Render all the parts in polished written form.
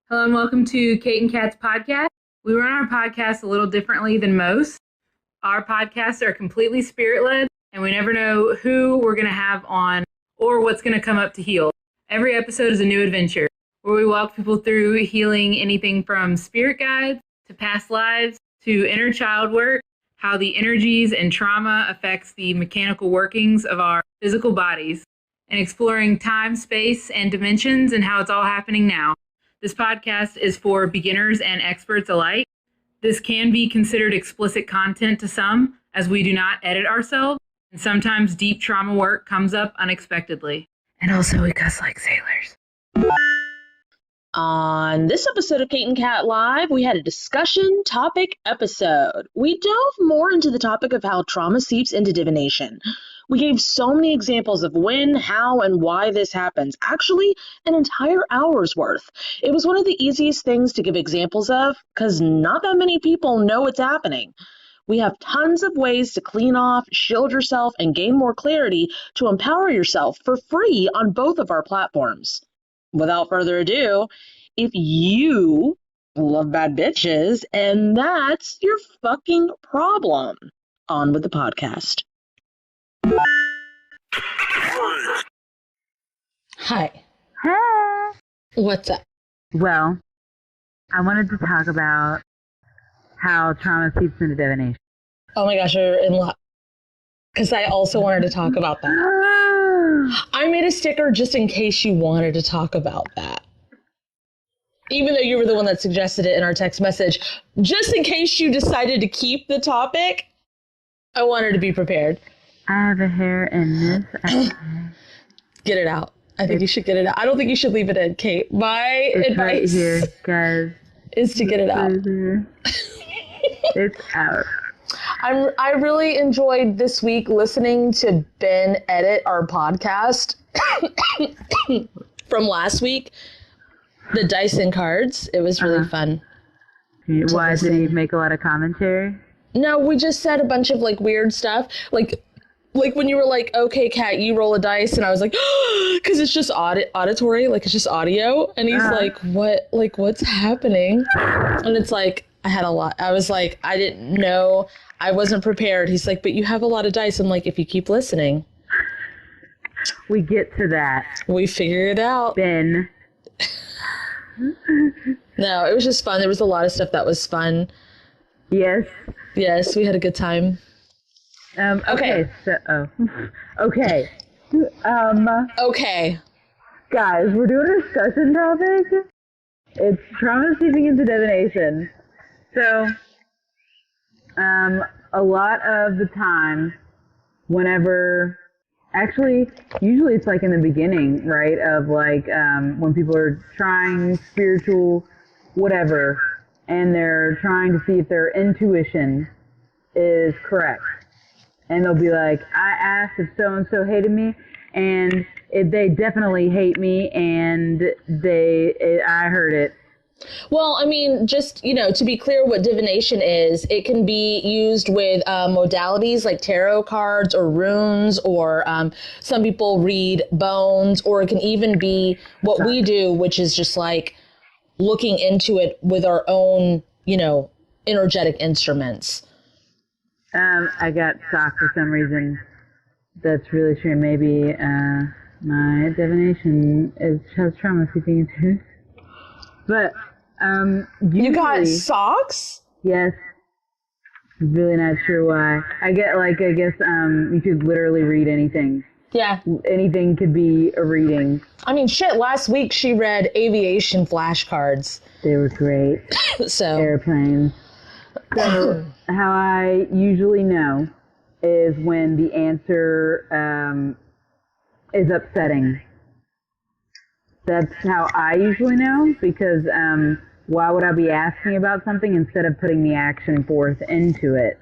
Hello and welcome to Kate and Kat's podcast. We run our podcast a little differently than most. Our podcasts are completely spirit-led, and we never know who we're going to have on or what's going to come up to heal. Every episode is a new adventure where we walk people through healing anything from spirit guides to past lives to inner child work, how the energies and trauma affects the mechanical workings of our physical bodies, and exploring time, space, and dimensions and how it's all happening now. This podcast is for beginners and experts alike. This can be considered explicit content to some, as we do not edit ourselves, and sometimes deep trauma work comes up unexpectedly. And also we cuss like sailors. On this episode of Kate and Kat Live, we had a discussion topic episode. We dove more into the topic of how trauma seeps into divination. We gave so many examples of when, how, and why this happens. Actually, an entire hour's worth. It was one of the easiest things to give examples of because not that many people know it's happening. We have tons of ways to clean off, shield yourself, and gain more clarity to empower yourself for free on both of our platforms. Without further ado, if you love bad bitches, and that's your fucking problem, on with the podcast. Hi. Hey! What's up? Well, I wanted to talk about how trauma seeps into divination. Oh my gosh, you're in luck. Because I also wanted to talk about that. I made a sticker just in case you wanted to talk about that. Even though you were the one that suggested it in our text message, just in case you decided to keep the topic, I wanted to be prepared. I have a hair in this. Get it out. I think you should get it out. I don't think you should leave it in, Kate. My advice right here, guys. Is to get it out. It's out. I really enjoyed this week listening to Ben edit our podcast from last week. The dice and cards. It was really fun. Why did he make a lot of commentary? No, we just said a bunch of like weird stuff. Like when you were like, okay, Kat, you roll a dice. And I was like, because it's just auditory, like it's just audio. And he's like, what, like what's happening? And it's like, I had a lot. I was like, I didn't know. I wasn't prepared. He's like, but you have a lot of dice. I'm like, if you keep listening. We get to that. We figure it out. Ben. No, it was just fun. There was a lot of stuff that was fun. Yes. Yes, we had a good time. Okay. Okay. Okay. Guys, we're doing a discussion topic. It's trauma seeping into divination. So, a lot of the time, usually it's like in the beginning, right? Of like, when people are trying spiritual whatever, and they're trying to see if their intuition is correct. And they'll be like, I asked if so-and-so hated me, and they definitely hate me, and I heard it. Well, I mean, just, to be clear what divination is, it can be used with modalities like tarot cards or runes, or some people read bones, or it can even be what we do, which is just like looking into it with our own, energetic instruments. I got shocked for some reason. That's really true. Maybe my divination has trauma seeping into. But you got socks? Yes. Really not sure why. I guess you could literally read anything. Yeah. Anything could be a reading. I mean, shit, last week she read aviation flashcards. They were great. So. Airplanes. So how I usually know is when the answer is upsetting. That's how I usually know, because why would I be asking about something instead of putting the action forth into it?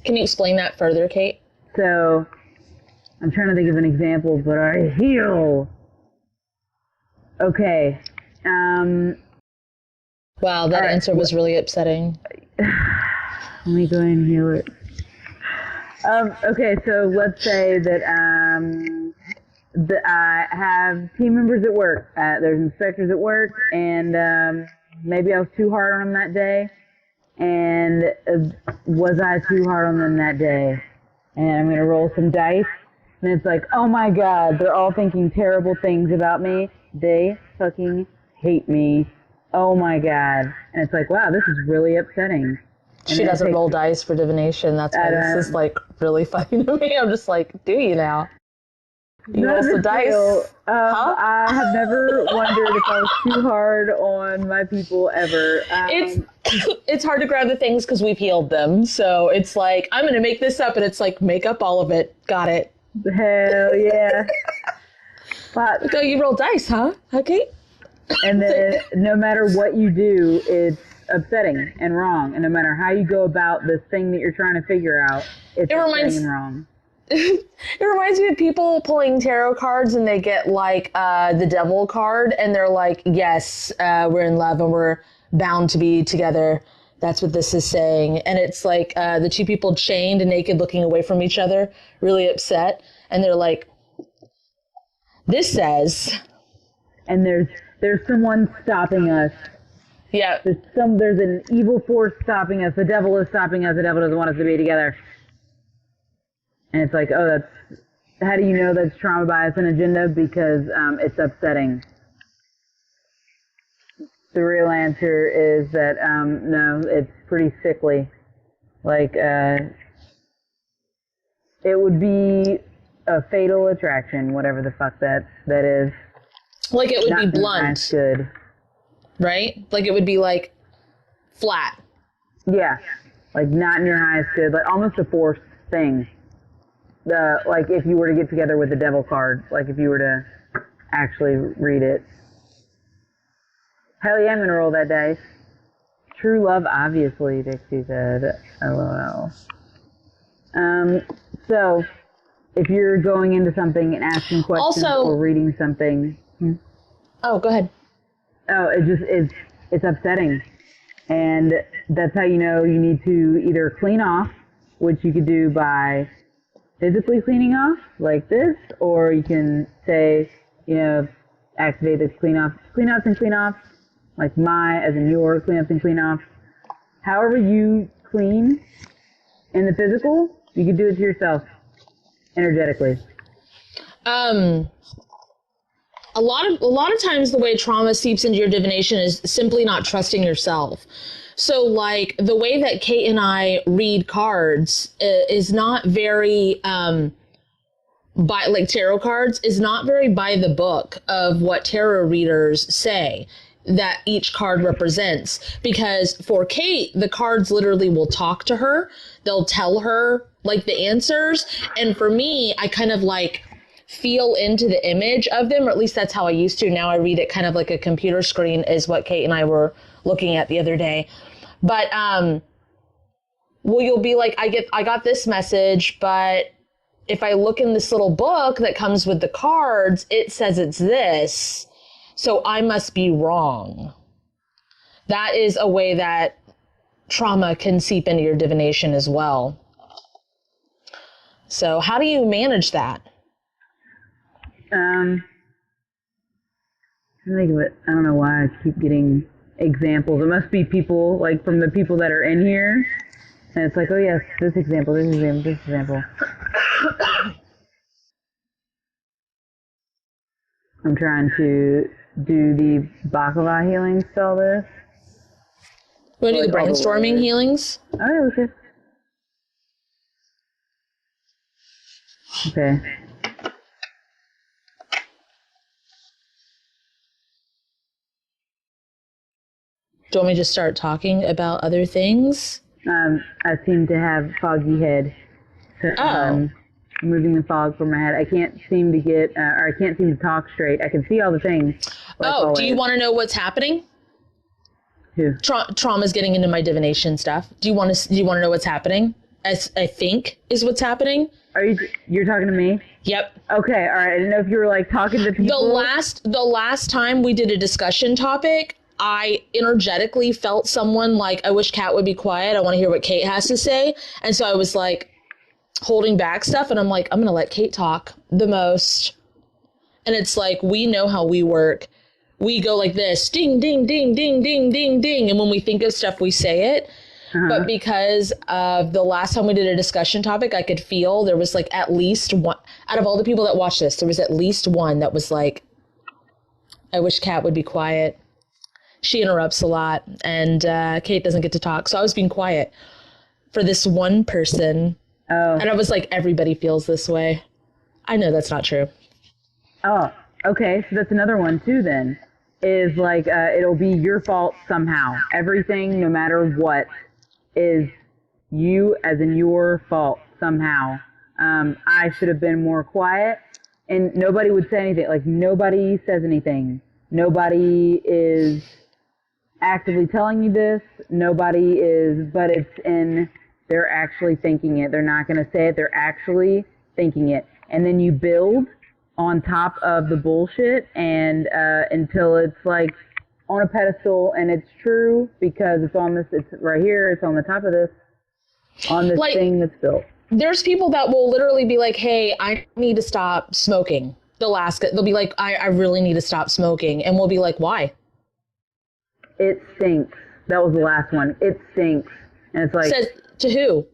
Can you explain that further, Kate? So, I'm trying to think of an example, but I heal. Okay. Wow, that answer was really upsetting. Let me go ahead and heal it. Okay, so let's say that I have team members at work. There's inspectors at work, and maybe I was too hard on them that day. And was I too hard on them that day? And I'm going to roll some dice. And it's like, oh my God, they're all thinking terrible things about me. They fucking hate me. Oh my God. And it's like, wow, this is really upsetting. And she doesn't roll dice for divination. That's why this is like really funny to me. I'm just like, do you now? You roll the dice? I have never wondered if I was too hard on my people ever. It's hard to grab the things because we've healed them. So it's like, I'm going to make this up, and it's like, make up all of it. Got it. Hell yeah. But, so you roll dice, huh? Okay. And then no matter what you do, it's upsetting and wrong. And no matter how you go about this thing that you're trying to figure out, it's upsetting and wrong. It reminds me of people pulling tarot cards and they get like the devil card and they're like, yes, we're in love and we're bound to be together. That's what this is saying. And it's like the two people chained and naked looking away from each other, really upset. And they're like, this says. And there's someone stopping us. Yeah. There's an evil force stopping us. The devil is stopping us. The devil doesn't want us to be together. And it's like, oh, how do you know that's trauma, bias, and agenda? Because it's upsetting. The real answer is that, no, it's pretty sickly. Like, it would be a fatal attraction, whatever the fuck that is. Like it would Not be blunt. Good. Right? Like it would be like flat. Yeah. Like not in your highest good. Like almost a forced thing. Like if you were to get together with the devil card, like if you were to actually read it. Hell yeah, I'm gonna roll that dice. True love, obviously, Dixie said. LOL. So, if you're going into something and asking questions or reading something. Oh, go ahead. Oh, it's upsetting. And that's how you know you need to either clean off, which you could do by physically cleaning off, like this, or you can say, activate the cleanups and clean off, like my, as in your, cleanups and clean off. However you clean in the physical, you can do it to yourself, energetically. A lot of times the way trauma seeps into your divination is simply not trusting yourself. So like the way that Kate and I read cards is not very, like tarot cards is not very by the book of what tarot readers say that each card represents. Because for Kate, the cards literally will talk to her. They'll tell her like the answers. And for me, I kind of like feel into the image of them, or at least that's how I used to. Now I read it kind of like a computer screen is what Kate and I were looking at the other day. But, you'll be like, I got this message, but if I look in this little book that comes with the cards, it says it's this, so I must be wrong. That is a way that trauma can seep into your divination as well. So how do you manage that? I think of it. I don't know why I keep getting examples. It must be people, like from the people that are in here. And it's like, oh yes, this example, this example, this example. I'm trying to do the baklava healing spell this. Want to do the brainstorming healings? Oh, yeah, okay. Okay. Do you want me to start talking about other things? I seem to have foggy head. So, removing the fog from my head. I can't seem to I can't seem to talk straight. I can see all the things. Do you want to know what's happening? Who? Trauma's getting into my divination stuff. Do you want to know what's happening? As I think is what's happening. You're talking to me? Yep. Okay, all right. I didn't know if you were like talking to people. The last time we did a discussion topic, I energetically felt someone like, I wish Kat would be quiet. I want to hear what Kate has to say. And so I was like holding back stuff. And I'm like, I'm going to let Kate talk the most. And it's like, we know how we work. We go like this, ding, ding, ding, ding, ding, ding, ding. And when we think of stuff, we say it. But because of the last time we did a discussion topic, I could feel there was like at least one, out of all the people that watched this, there was at least one that was like, I wish Kat would be quiet. She interrupts a lot, and Kate doesn't get to talk. So I was being quiet for this one person. Oh. And I was like, everybody feels this way. I know that's not true. Oh, okay. So that's another one too then. Is like, it'll be your fault somehow. Everything, no matter what, is you as in your fault somehow. I should have been more quiet, and nobody would say anything. Like, nobody says anything. Nobody is actively telling you this. Nobody is, but they're actually thinking it. They're not going to say it. They're actually thinking it. And then you build on top of the bullshit and until it's like on a pedestal and it's true because it's right here, it's on the top of this, on this thing that's built. There's people that will literally be like, hey, I need to stop smoking. They'll be like, I really need to stop smoking. And we'll be like, why? It stinks. That was the last one. It stinks. And it's like... Says to who?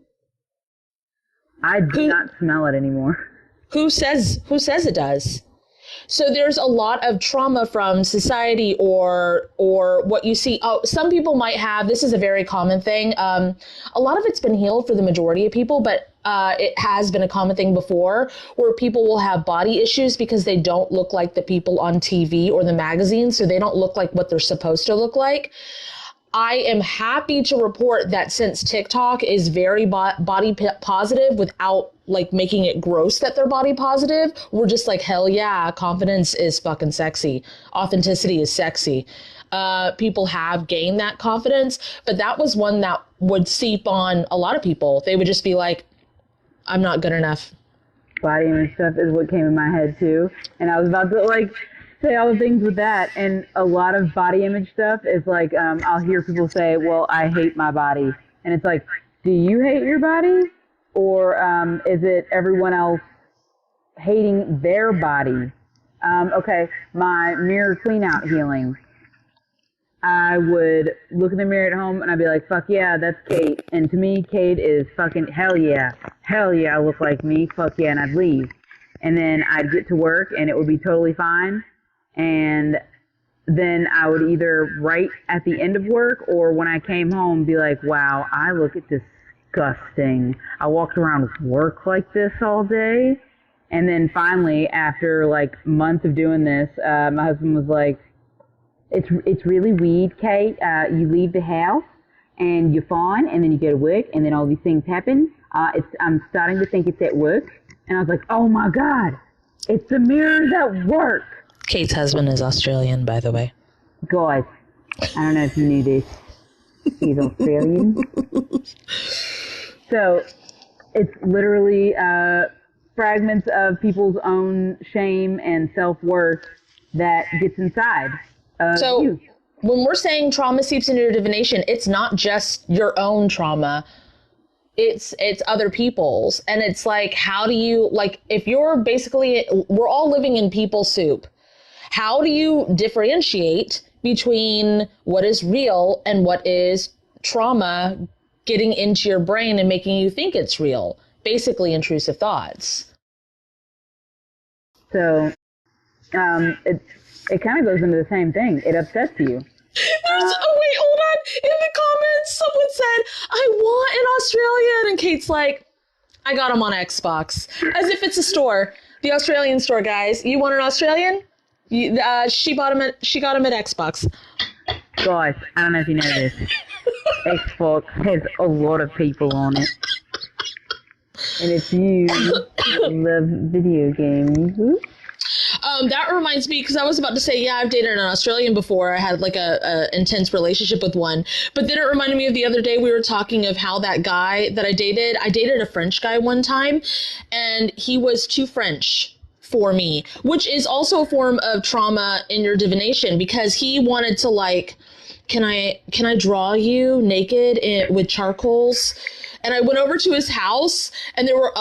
I do not smell it anymore. Who says it does? So there's a lot of trauma from society or what you see. Oh, some people might have, this is a very common thing. A lot of it's been healed for the majority of people, but it has been a common thing before where people will have body issues because they don't look like the people on TV or the magazines. So they don't look like what they're supposed to look like. I am happy to report that since TikTok is very body positive without like making it gross that they're body positive, we're just like, hell yeah, confidence is fucking sexy. Authenticity is sexy. People have gained that confidence, but that was one that would seep on a lot of people. They would just be like, I'm not good enough. Body image stuff is what came in my head too. And I was about to like say all the things with that, and a lot of body image stuff is like, I'll hear people say, well, I hate my body. And it's like, do you hate your body? Or is it everyone else hating their body? Okay, my mirror clean out healing. I would look in the mirror at home and I'd be like, fuck yeah, that's Kate. And to me, Kate is fucking hell yeah, I look like me, fuck yeah, and I'd leave. And then I'd get to work and it would be totally fine. And then I would either right at the end of work or when I came home be like, wow, I look disgusting. I walked around with work like this all day. And then finally, after like months of doing this, my husband was like, it's really weird, Kate. You leave the house and you're fine, and then you go to work and then all these things happen. I'm starting to think it's at work. And I was like, oh my God, it's the mirrors at work. Kate's husband is Australian, by the way. Guys, I don't know if you knew this. He's Australian. So it's literally fragments of people's own shame and self-worth that gets inside of you. When we're saying trauma seeps into your divination, it's not just your own trauma. It's other people's. And it's like, how do you, like, if you're basically, we're all living in people soup. How do you differentiate between what is real and what is trauma getting into your brain and making you think it's real? Basically intrusive thoughts. So, it kind of goes into the same thing. It upsets you. Wait, hold on. In the comments, someone said, I want an Australian. And Kate's like, I got him on Xbox. As if it's a store. The Australian store, guys. You want an Australian? She got him at Xbox. Guys, I don't know if you know this. Xbox has a lot of people on it. And if you love video games... That reminds me, because I was about to say, yeah, I've dated an Australian before. I had like a intense relationship with one. But then it reminded me of the other day we were talking of how that guy that I dated a French guy one time, and he was too French for me, which is also a form of trauma in your divination, because he wanted to like can I draw you naked with charcoals? And I went over to his house, and there were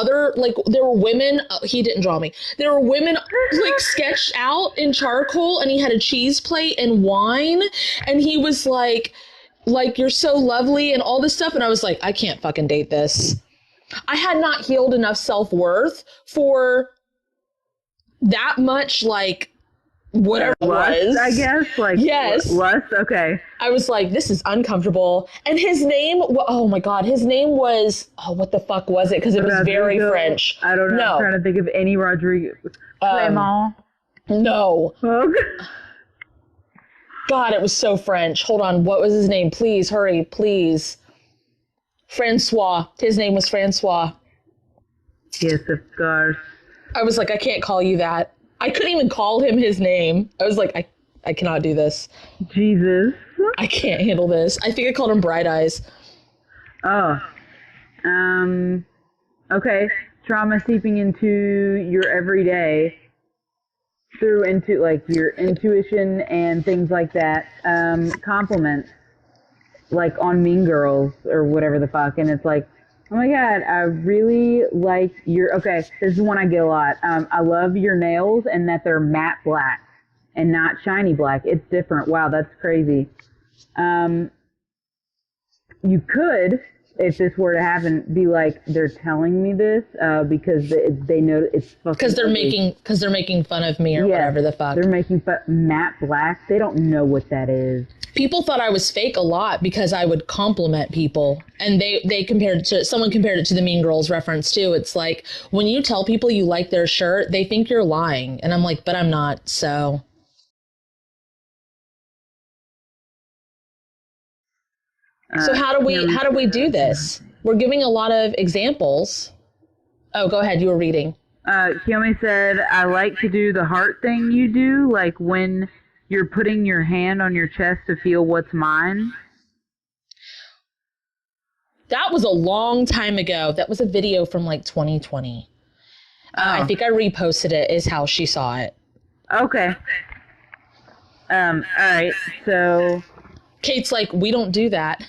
women. He didn't draw me. There were women like sketched out in charcoal, and he had a cheese plate and wine, and he was like, you're so lovely and all this stuff. And I was like, I can't fucking date this. I had not healed enough self-worth for that much, like, whatever lust, it was. I guess, like, yes, lust. Okay. I was like, this is uncomfortable. And his name, oh my God, his name was, what the fuck was it? Because it was very French. I don't know. No. I'm trying to think of any Rodriguez. No. Okay. God, it was so French. Hold on. What was his name? Please, hurry, please. Francois. His name was Francois. Yes, of course. I was like, I can't call you that. I couldn't even call him his name. I was like, I cannot do this. Jesus. I can't handle this. I think I called him Bright Eyes. Oh. Okay. Trauma seeping into your everyday through into like your intuition and things like that. Compliments, like on Mean Girls or whatever the fuck, and it's like, oh my God, I really like your, okay, this is one I get a lot. I love your nails and that they're matte black and not shiny black. It's different. Wow, that's crazy. You could, if this were to happen, be like, they're telling me this because they know it's fucking because they're making fun of me or whatever the fuck. They're making fun. Matte black. They don't know what that is. People thought I was fake a lot because I would compliment people, and someone compared it to the Mean Girls reference too. It's like, when you tell people you like their shirt, they think you're lying, and I'm like, but I'm not. So how do we do this? We're giving a lot of examples. Oh, go ahead. You were reading. Kiyomi said, I like to do the heart thing you do, like when you're putting your hand on your chest to feel what's mine. That was a long time ago. That was a video from like 2020. I think I reposted it, is how she saw it. Okay. All right. So Kate's like, we don't do that.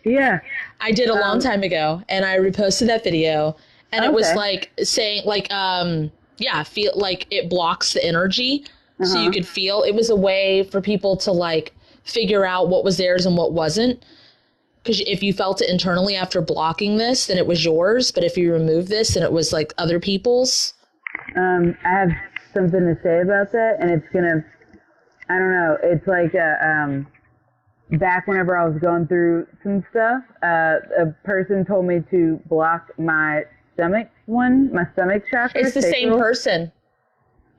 Yeah. I did a long time ago, and I reposted that video, and it was like saying like, feel like it blocks the energy. So you could feel. It was a way for people to like figure out what was theirs and what wasn't. Because if you felt it internally after blocking this, then it was yours. But if you remove this, then it was like other people's. I have something to say about that, and it's gonna, I don't know. It's like back whenever I was going through some stuff, a person told me to block my stomach chakra. It's the same person.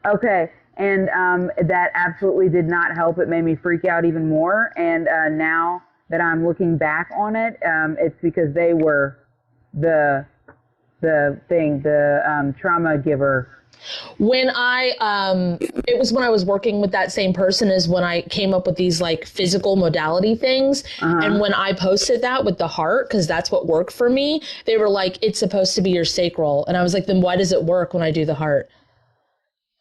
Okay. And that absolutely did not help. It made me freak out even more. And now that I'm looking back on it, it's because they were the trauma giver. When it was when I was working with that same person is when I came up with these like physical modality things. And when I posted that with the heart, because that's what worked for me, they were like, it's supposed to be your sacral. And I was like, then why does it work when I do the heart?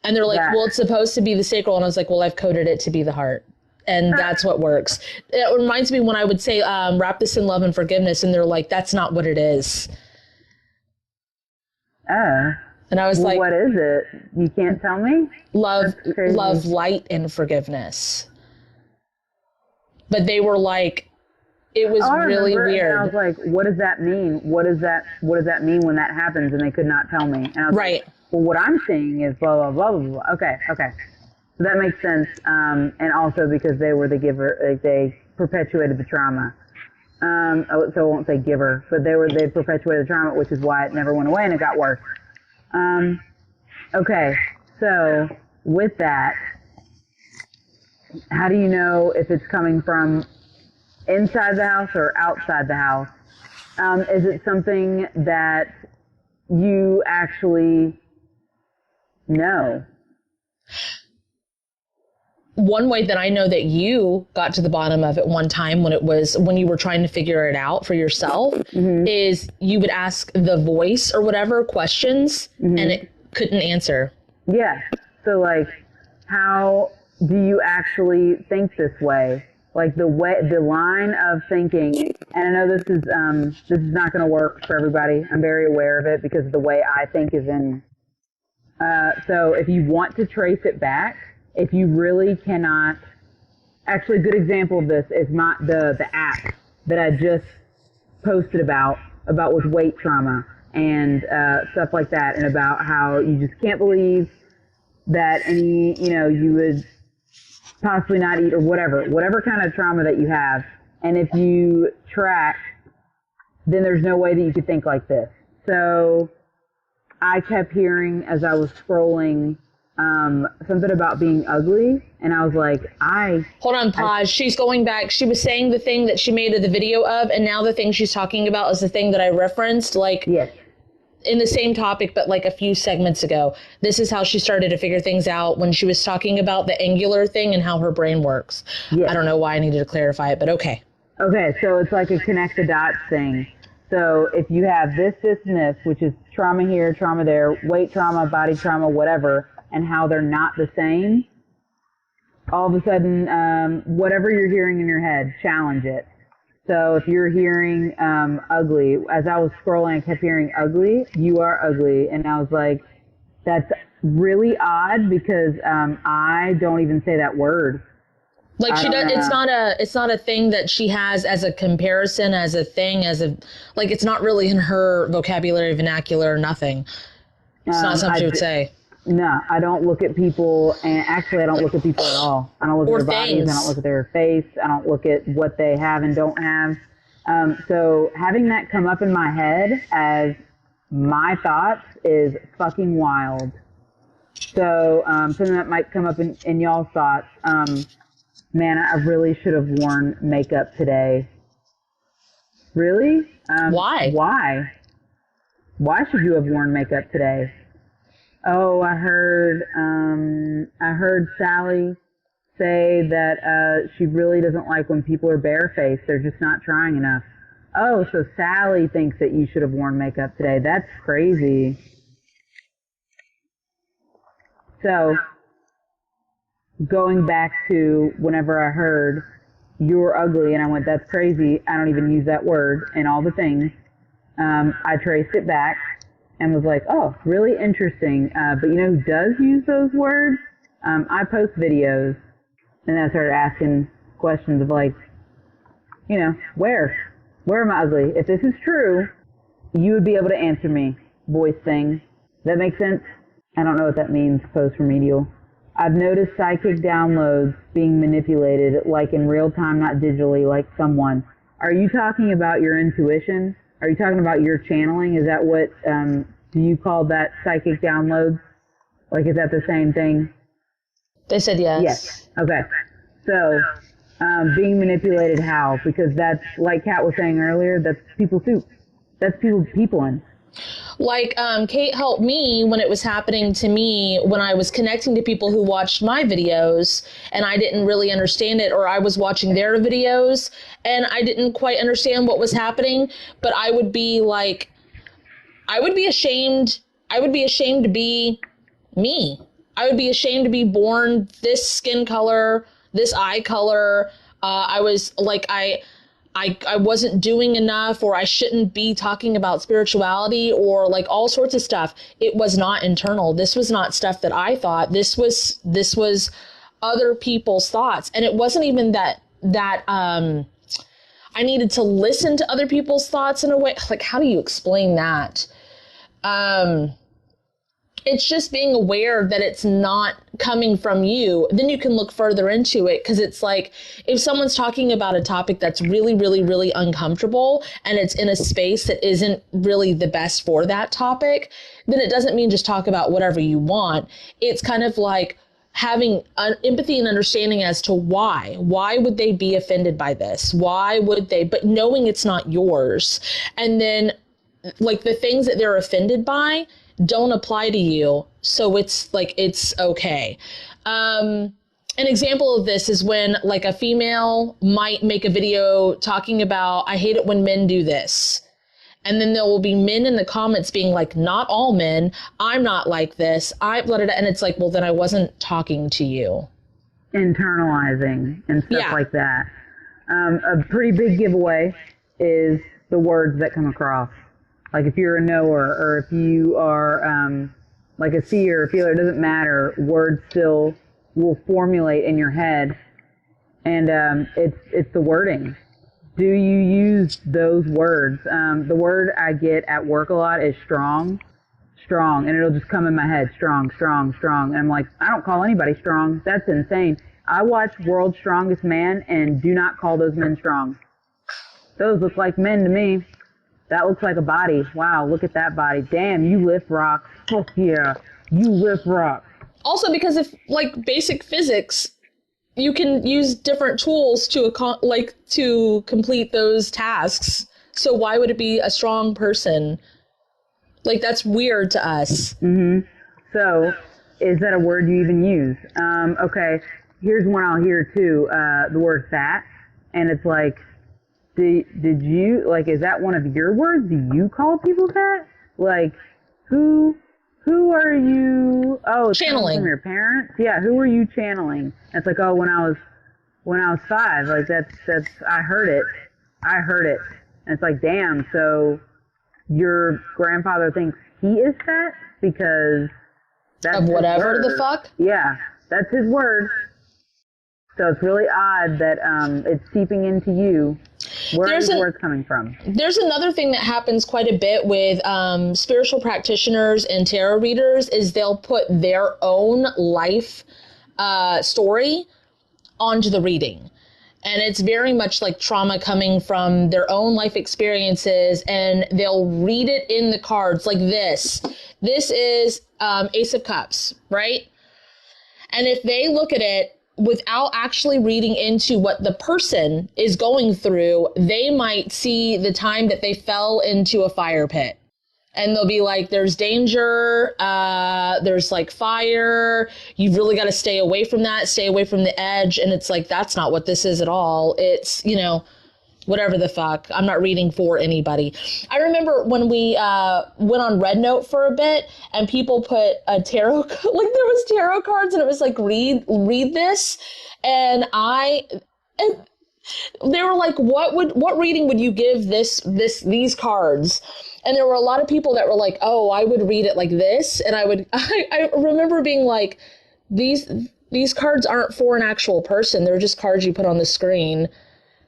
And they're like, well, it's supposed to be the sacral. And I was like, well, I've coded it to be the heart. And that's what works. It reminds me when I would say, wrap this in love and forgiveness. And they're like, that's not what it is. And I was like, what is it? You can't tell me? Love, light, and forgiveness. But they were like, it was really weird. And I was like, what does that mean? What does that mean when that happens? And they could not tell me. And I was like, well, what I'm seeing is blah, blah, blah, blah, blah. Okay. So that makes sense. And also because they were the giver, like they perpetuated the trauma. So I won't say giver, but they perpetuated the trauma, which is why it never went away and it got worse. Okay. So with that, how do you know if it's coming from inside the house or outside the house? Is it something that you actually know? One way that I know that you got to the bottom of it one time when you were trying to figure it out for yourself is you would ask the voice or whatever questions and it couldn't answer. Yeah. So like, how do you actually think this way? Like the line of thinking, and I know this is not going to work for everybody. I'm very aware of it because the way I think is in. So if you want to trace it back, if you really cannot, actually a good example of this is the app that I just posted about with weight trauma and stuff like that, and about how you just can't believe that you would possibly not eat or whatever kind of trauma that you have. And if you track, then there's no way that you could think like this. So I kept hearing as I was scrolling something about being ugly, and I was like, Hold on, pause. She's going back. She was saying the thing that she made the video of, and now the thing she's talking about is the thing that I referenced, yes. In the same topic, but like a few segments ago. This is how she started to figure things out when she was talking about the angular thing and how her brain works. Yes. I don't know why I needed to clarify it, but okay. Okay, so it's like a connect the dots thing. So if you have this, and this, which is trauma here, trauma there, weight trauma, body trauma, whatever, and how they're not the same, all of a sudden, whatever you're hearing in your head, challenge it. So if you're hearing ugly, as I was scrolling, I kept hearing ugly, you are ugly. And I was like, that's really odd because I don't even say that word. Like she does, it's not a thing that she has as a comparison, as a thing, like it's not really in her vocabulary, vernacular, nothing. It's not something she would say. No, I don't look at people, and actually I don't look at people at all. I don't look at their bodies, I don't look at their face, I don't look at what they have and don't have. So having that come up in my head as my thoughts is fucking wild. So something that might come up in y'all's thoughts, man, I really should have worn makeup today. Really? Why? Why should you have worn makeup today? Oh, I heard Sally say that she really doesn't like when people are barefaced. They're just not trying enough. Oh, so Sally thinks that you should have worn makeup today. That's crazy. So, going back to whenever I heard you're ugly, and I went, that's crazy. I don't even use that word and all the things. I traced it back and was like, oh, really interesting. But you know who does use those words? I post videos, and then I started asking questions of like, where am I ugly? If this is true, you would be able to answer me. Voice thing. That makes sense? I don't know what that means, post-remedial. I've noticed psychic downloads being manipulated, like in real time, not digitally, like someone. Are you talking about your intuition? Are you talking about your channeling? Is that what, do you call that psychic downloads? Like, is that the same thing? They said yes. Yes. Okay. So, being manipulated how? Because that's, like Kat was saying earlier, that's people soup. That's peopling. Like, Kate helped me when it was happening to me, when I was connecting to people who watched my videos and I didn't really understand it, or I was watching their videos and I didn't quite understand what was happening, but I would be like, I would be ashamed to be me. I would be ashamed to be born this skin color, this eye color. I was like, I wasn't doing enough, or I shouldn't be talking about spirituality, or like all sorts of stuff. It was not internal. This was not stuff that I thought. This was other people's thoughts. And it wasn't even that I needed to listen to other people's thoughts in a way. Like, how do you explain that? It's just being aware that it's not coming from you. Then you can look further into it, because it's like, if someone's talking about a topic that's really, really, really uncomfortable, and it's in a space that isn't really the best for that topic, then it doesn't mean just talk about whatever you want. It's kind of like having empathy and understanding as to why. Why would they be offended by this? Why would they? But knowing it's not yours. And then, like, the things that they're offended by don't apply to you. So it's like, it's okay. An example of this is when like a female might make a video talking about, I hate it when men do this. And then there will be men in the comments being like, not all men, I'm not like this. And it's like, well, then I wasn't talking to you. Internalizing and stuff like that. A pretty big giveaway is the words that come across. Like if you're a knower or if you are like a seer or feeler, it doesn't matter. Words still will formulate in your head, and it's the wording. Do you use those words? The word I get at work a lot is strong, and it'll just come in my head, strong. And I'm like, I don't call anybody strong. That's insane. I watch World's Strongest Man and do not call those men strong. Those look like men to me. That looks like a body. Wow, look at that body. Damn, you lift rocks. Fuck yeah, you lift rocks. Also, because if, like, basic physics, you can use different tools to complete those tasks. So why would it be a strong person? Like, that's weird to us. Mm-hmm. So, is that a word you even use? Okay, here's one I'll hear too. The word fat, and it's like, did you, like, is that one of your words? Do you call people fat? Like, who are you? Oh, it's channeling from your parents. Yeah, who are you channeling? It's like, oh, when I was 5, like that's I heard it. And it's like, damn. So your grandfather thinks he is fat because that's of whatever his the fuck. Yeah, that's his word. So it's really odd that it's seeping into you. Where are these words coming from? There's another thing that happens quite a bit with spiritual practitioners and tarot readers is they'll put their own life story onto the reading. And it's very much like trauma coming from their own life experiences, and they'll read it in the cards like this. This is Ace of Cups, right? And if they look at it without actually reading into what the person is going through, they might see the time that they fell into a fire pit. And they'll be like, there's danger, there's like fire, you've really got to stay away from that, stay away from the edge. And it's like, that's not what this is at all. It's, you know, whatever the fuck. I'm not reading for anybody. I remember when we went on Red Note for a bit and people put a tarot, like there was tarot cards and it was like, read this. And they were like, what reading would you give these cards? And there were a lot of people that were like, oh, I would read it like this. And I remember being like, these cards aren't for an actual person. They're just cards you put on the screen.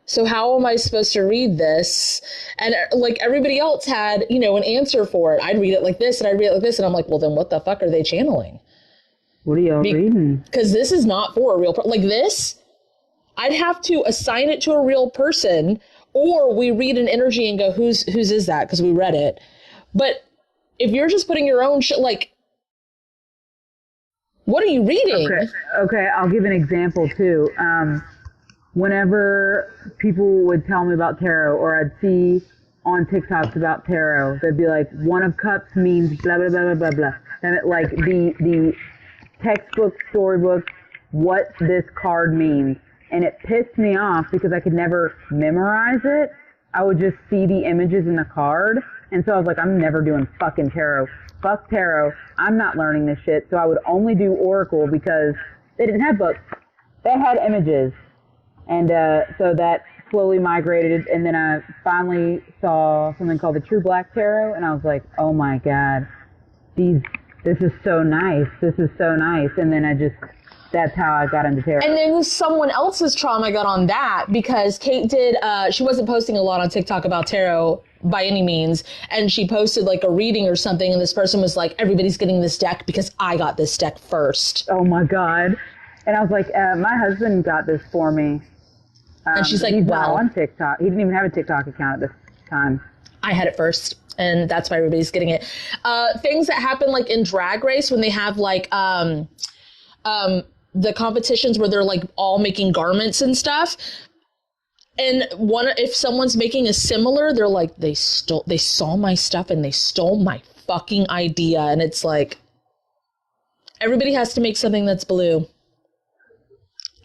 So how am I supposed to read this? And like everybody else had, you know, an answer for it. I'd read it like this and I'd read it like this. And I'm like, well, then what the fuck are they channeling? What are y'all reading? Because this is not for a real person. Like this, I'd have to assign it to a real person, or we read an energy and go, whose is that? Because we read it. But if you're just putting your own shit, like, what are you reading? Okay, I'll give an example too. Whenever people would tell me about tarot, or I'd see on TikToks about tarot, they'd be like, One of Cups means blah, blah, blah, blah, blah, blah. And it, like the textbook, storybook, what this card means. And it pissed me off because I could never memorize it. I would just see the images in the card. And so I was like, I'm never doing fucking tarot. Fuck tarot. I'm not learning this shit. So I would only do Oracle because they didn't have books. They had images. And so that slowly migrated. And then I finally saw something called the True Black Tarot. And I was like, oh my God, this is so nice. This is so nice. And then that's how I got into tarot. And then someone else's trauma got on that because Kate did, she wasn't posting a lot on TikTok about tarot by any means. And she posted like a reading or something. And this person was like, everybody's getting this deck because I got this deck first. Oh my God. And I was like, my husband got this for me. And she's like, he's well, not on TikTok. He didn't even have a TikTok account at this time. I had it first. And that's why everybody's getting it. Things that happen like in Drag Race when they have like, the competitions where they're like all making garments and stuff. And if someone's making a similar, they're like, they saw my stuff and they stole my fucking idea. And it's like, everybody has to make something that's blue.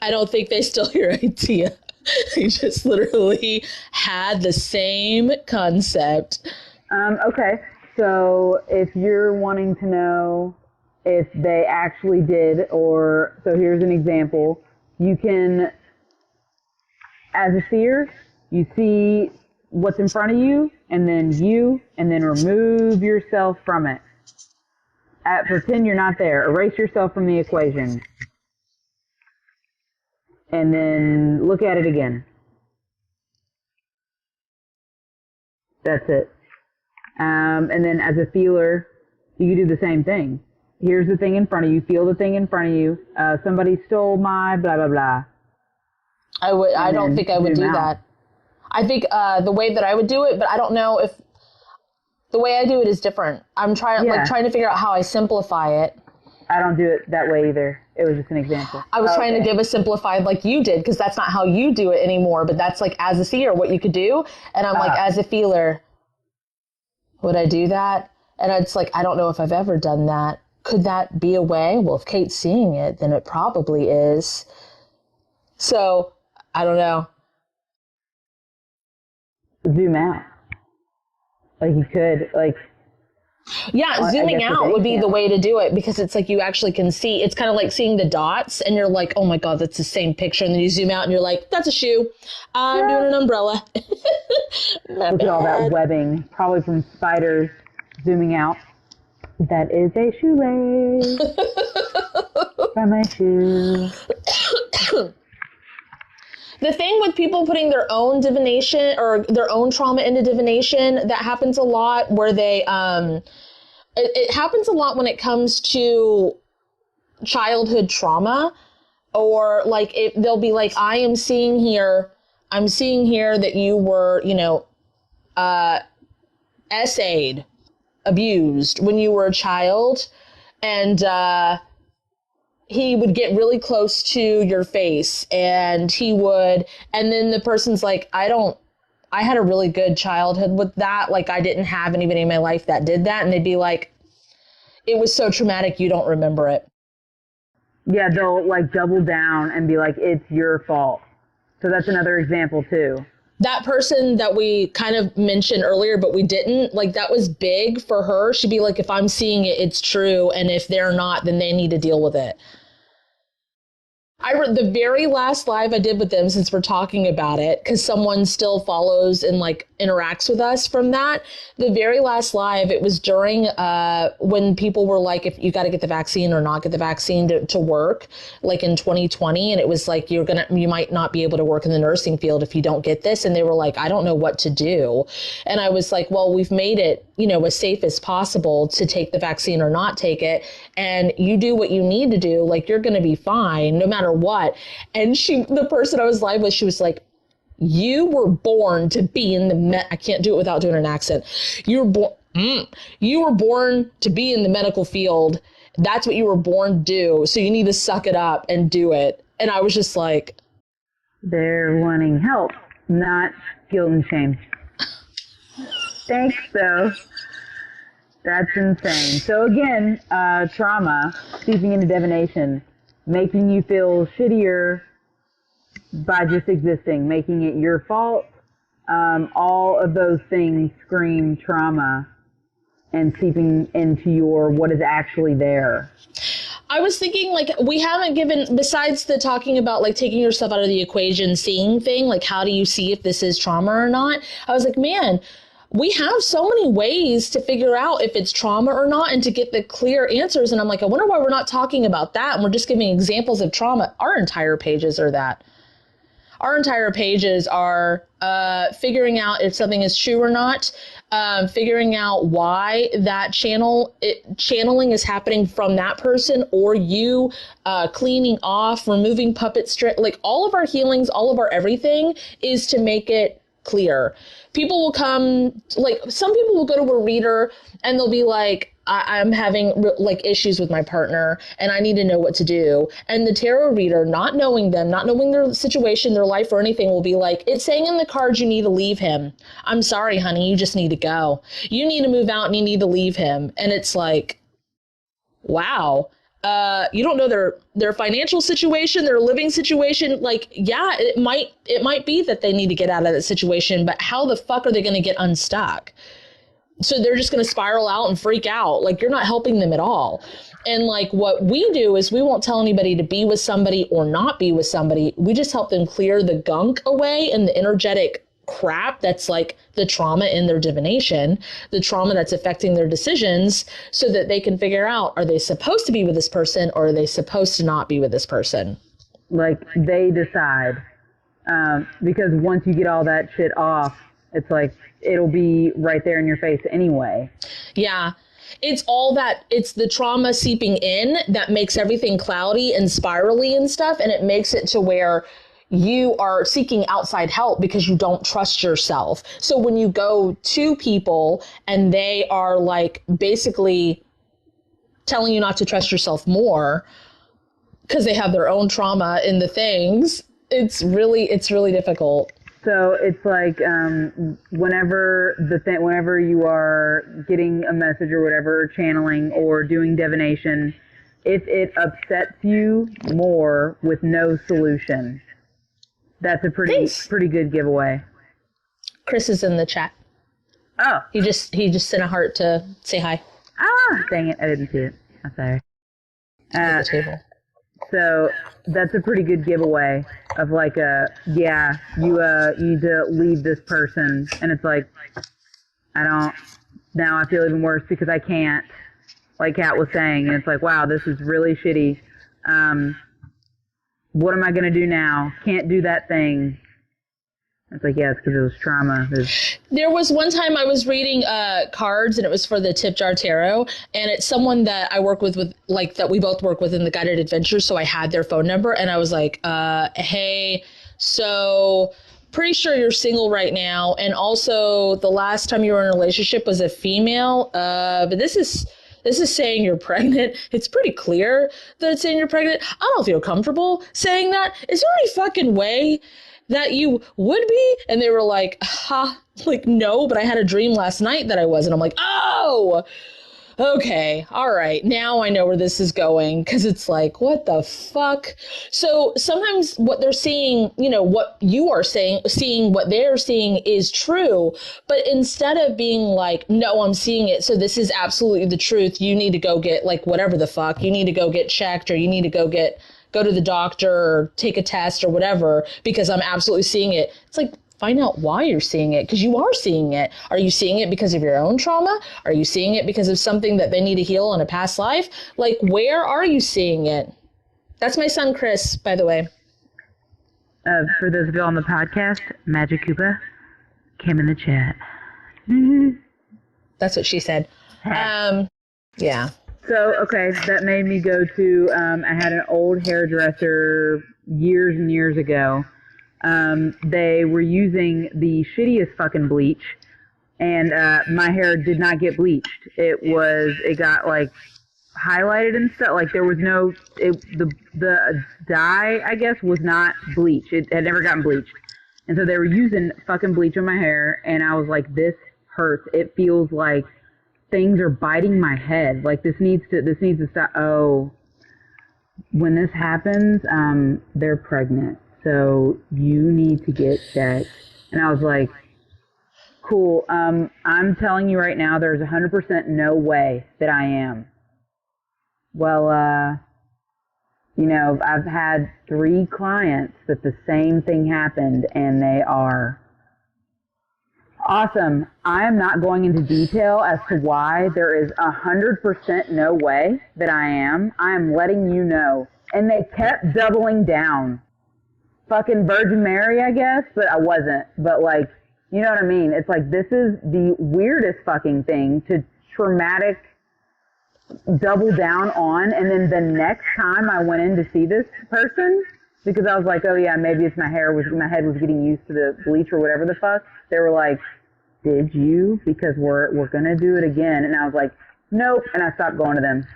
I don't think they stole your idea. They just literally had the same concept. Okay. So if you're wanting to know if they actually did, so here's an example. You can as a seer, you see what's in front of you, and then remove yourself from it. Pretend you're not there. Erase yourself from the equation. And then look at it again. That's it. And then as a feeler, you do the same thing. Here's the thing in front of you. Feel the thing in front of you. Somebody stole my blah, blah, blah. I don't think I would do that. I think the way that I would do it, but I don't know if the way I do it is different. I'm trying to figure out how I simplify it. I don't do it that way either. It was just an example. I was trying to give a simplified like you did, because that's not how you do it anymore. But that's like as a seer, what you could do. And I'm like, as a feeler, would I do that? And it's like, I don't know if I've ever done that. Could that be a way? Well, if Kate's seeing it, then it probably is. So, I don't know. Zoom out. Like you could, like... Yeah, zooming out would be the way to do it, because it's like you actually can see. It's kind of like seeing the dots, and you're like, oh my God, that's the same picture. And then you zoom out, and you're like, that's a shoe. I'm doing an umbrella. Look at all that webbing, probably from spiders zooming out. That is a shoelace from a shoe. The thing with people putting their own divination or their own trauma into divination, that happens a lot where they, it happens a lot when it comes to childhood trauma, or like they'll be like, I'm seeing here that you were, essayed, abused when you were a child, and he would get really close to your face, and then the person's like, I had a really good childhood with that. Like, I didn't have anybody in my life that did that. And they'd be like, it was so traumatic, you don't remember it. Yeah, they'll like double down and be like, it's your fault. So that's another example too. That person that we kind of mentioned earlier, but we didn't, like, that was big for her. She'd be like, if I'm seeing it, it's true. And if they're not, then they need to deal with it. The very last live I did with them, since we're talking about it, because someone still follows and like interacts with us from that. The very last live, it was during when people were like, if you got to get the vaccine or not get the vaccine to work, like in 2020. And it was like, you might not be able to work in the nursing field if you don't get this. And they were like, I don't know what to do. And I was like, well, we've made it, as safe as possible to take the vaccine or not take it. And you do what you need to do. Like, you're going to be fine no matter what. And the person I was live with, she was like, you were born to be in the I can't do it without doing an accent. You were born to be in the medical field. That's what you were born to do. So you need to suck it up and do it. And I was just like, they're wanting help, not guilt and shame. Thanks, though. That's insane. So again, trauma, seeping into divination, making you feel shittier by just existing, making it your fault. All of those things scream trauma and seeping into what is actually there. I was thinking, like, we haven't given, besides the talking about, like, taking yourself out of the equation, seeing thing, like, how do you see if this is trauma or not? I was like, man, we have so many ways to figure out if it's trauma or not and to get the clear answers. And I'm like, I wonder why we're not talking about that. And we're just giving examples of trauma. Our entire pages are that. Our entire pages are figuring out if something is true or not, figuring out why that channeling is happening from that person, or you cleaning off, removing puppet strip. Like, all of our healings, all of our everything is to make it clear. People will come, like, some people will go to a reader and they'll be like, I'm having like issues with my partner and I need to know what to do. And the tarot reader, not knowing them, not knowing their situation, their life or anything, will be like, it's saying in the cards you need to leave him. I'm sorry, honey, you just need to go. You need to move out and you need to leave him. And it's like, wow. You don't know their financial situation, their living situation. Like, yeah, it might be that they need to get out of that situation, but how the fuck are they going to get unstuck? So they're just going to spiral out and freak out. Like, you're not helping them at all. And like what we do is we won't tell anybody to be with somebody or not be with somebody. We just help them clear the gunk away and the energetic crap that's like the trauma in their divination, the trauma that's affecting their decisions, so that they can figure out, are they supposed to be with this person or are they supposed to not be with this person? Like they decide. Because once you get all that shit off, it's like it'll be right there in your face anyway. Yeah. It's the trauma seeping in that makes everything cloudy and spirally and stuff. And it makes it to where you are seeking outside help because you don't trust yourself. So when you go to people and they are like basically telling you not to trust yourself more because they have their own trauma in the things, it's really difficult. So it's like whenever you are getting a message or whatever, or channeling or doing divination, if it upsets you more with no solution, that's a pretty good giveaway. Chris is in the chat. Oh, he just sent a heart to say hi. Ah, dang it! I didn't see it. I'm sorry. At the table. So that's a pretty good giveaway of like you need to leave this person, and it's like now I feel even worse because I can't, like Kat was saying, and it's like, wow, this is really shitty. What am I gonna do now? Can't do that thing. It's like, yeah, it's because it was trauma. There was one time I was reading cards, and it was for the Tip Jar Tarot, and it's someone that I work with like that we both work with in the Guided Adventures. So I had their phone number, and I was like, hey, so pretty sure you're single right now, and also the last time you were in a relationship was a female, but this is saying you're pregnant. It's pretty clear that it's saying you're pregnant. I don't feel comfortable saying that. Is there any fucking way that you would be? And they were like, like, no, but I had a dream last night that I was. And I'm like, oh, okay, all right, now I know where this is going, because it's like, what the fuck? So sometimes what they're seeing, what you are seeing what they're seeing is true, but instead of being like, no, I'm seeing it, so this is absolutely the truth, you need to go get, like, whatever the fuck, you need to go get checked, or you need to go to the doctor, or take a test, or whatever, because I'm absolutely seeing it. It's like, find out why you're seeing it, because you are seeing it. Are you seeing it because of your own trauma? Are you seeing it because of something that they need to heal in a past life? Like, where are you seeing it? That's my son, Chris, by the way. For those of you on the podcast, Magic Koopa came in the chat. That's what she said. Yeah. So, okay, that made me go to, I had an old hairdresser years and years ago. They were using the shittiest fucking bleach, and my hair did not get bleached. It got like highlighted and stuff. Like there was the dye, I guess, was not bleach. It had never gotten bleached, and so they were using fucking bleach on my hair, and I was like, this hurts. It feels like things are biting my head. Like this needs to stop. Oh, when this happens, they're pregnant. So you need to get checked. And I was like, cool. I'm telling you right now, there's 100% no way that I am. Well, I've had 3 clients that the same thing happened, and they are awesome. I am not going into detail as to why. There is 100% no way that I am. I am letting you know. And they kept doubling down. Fucking Virgin Mary, I guess, but I wasn't. But like, you know what I mean? It's like, this is the weirdest fucking thing to traumatic double down on. And then the next time I went in to see this person, because I was like, oh yeah, maybe it's my head was getting used to the bleach or whatever the fuck. They were like, did you? Because we're gonna do it again. And I was like, nope. And I stopped going to them.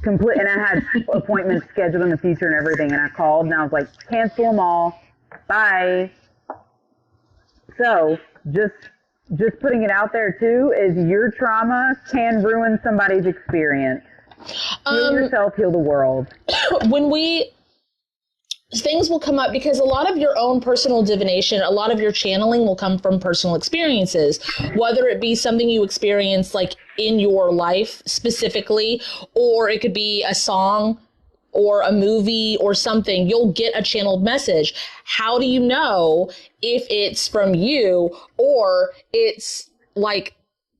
And I had appointments scheduled in the future and everything, and I called and I was like, cancel them all, bye. So just putting it out there too is your trauma can ruin somebody's experience. Heal yourself, heal the world. things will come up because a lot of your own personal divination, a lot of your channeling will come from personal experiences, whether it be something you experience like in your life specifically, or it could be a song or a movie or something. You'll get a channeled message. How do you know if it's from you or it's like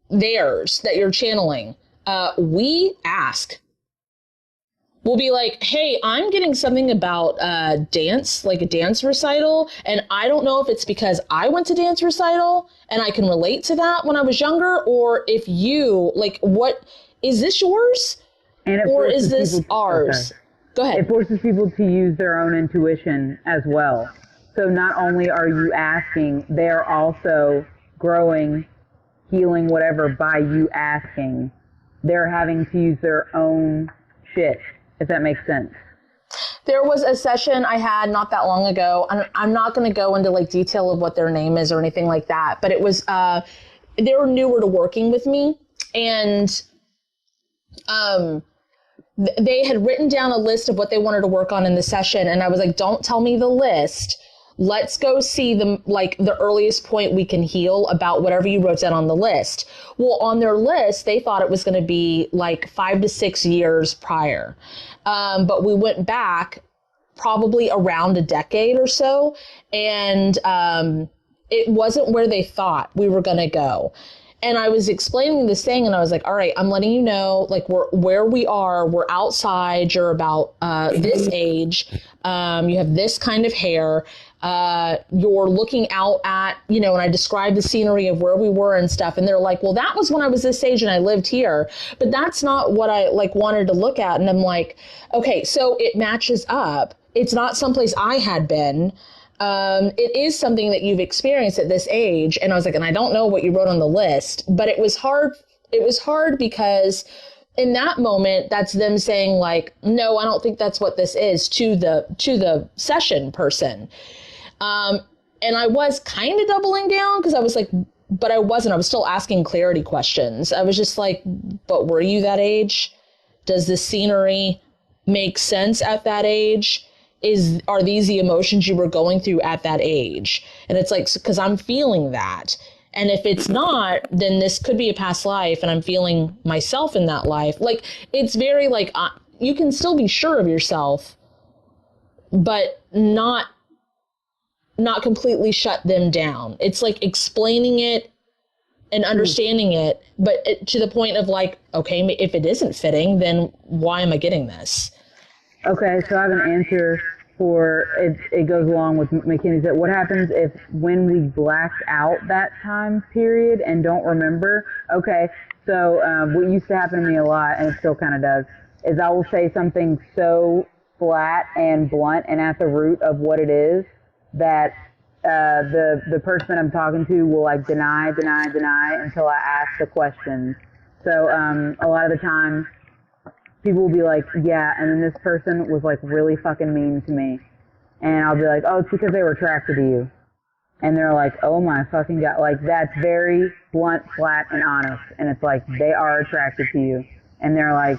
theirs that you're channeling? We ask. We'll be like, hey, I'm getting something about dance, like a dance recital. And I don't know if it's because I went to dance recital and I can relate to that when I was younger, or if you, like, what, is this yours? Or is this ours? Okay. Go ahead. It forces people to use their own intuition as well. So not only are you asking, they're also growing, healing, whatever, by you asking. They're having to use their own shit, if that makes sense. There was a session I had not that long ago. I'm not going to go into like detail of what their name is or anything like that, but it was, they were newer to working with me, and they had written down a list of what they wanted to work on in the session. And I was like, don't tell me the list. Let's go see the earliest point we can heal about whatever you wrote down on the list. Well, on their list, they thought it was going to be like 5 to 6 years prior. But we went back probably around a decade or so. And it wasn't where they thought we were going to go. And I was explaining this thing, and I was like, all right, I'm letting you know, like, where we are, we're outside, you're about this age, you have this kind of hair, you're looking out at, and I described the scenery of where we were and stuff. And they're like, well, that was when I was this age and I lived here, but that's not what I wanted to look at. And I'm like, okay, so it matches up. It's not someplace I had been. It is something that you've experienced at this age. And I was like, and I don't know what you wrote on the list, but it was hard. It was hard because in that moment, that's them saying like, no, I don't think that's what this is to the session person. And I was kind of doubling down because I was like, but I wasn't. I was still asking clarity questions. I was just like, but were you that age? Does the scenery make sense at that age? Are these the emotions you were going through at that age? And it's like, because I'm feeling that. And if it's not, then this could be a past life and I'm feeling myself in that life. Like, it's very like, you can still be sure of yourself, but not completely shut them down. It's like explaining it and understanding it, but to the point of like, okay, if it isn't fitting, then why am I getting this? Okay, so I have an answer for it. It goes along with McKinney's. What happens if when we black out that time period and don't remember? Okay, so what used to happen to me a lot, and it still kind of does, is I will say something so flat and blunt and at the root of what it is that the person I'm talking to will like deny until I ask the question. So a lot of the time, people will be like, yeah, and then this person was like really fucking mean to me. And I'll be like, oh, it's because they were attracted to you. And they're like, oh my fucking God. Like, that's very blunt, flat, and honest. And it's like, they are attracted to you. And they're like,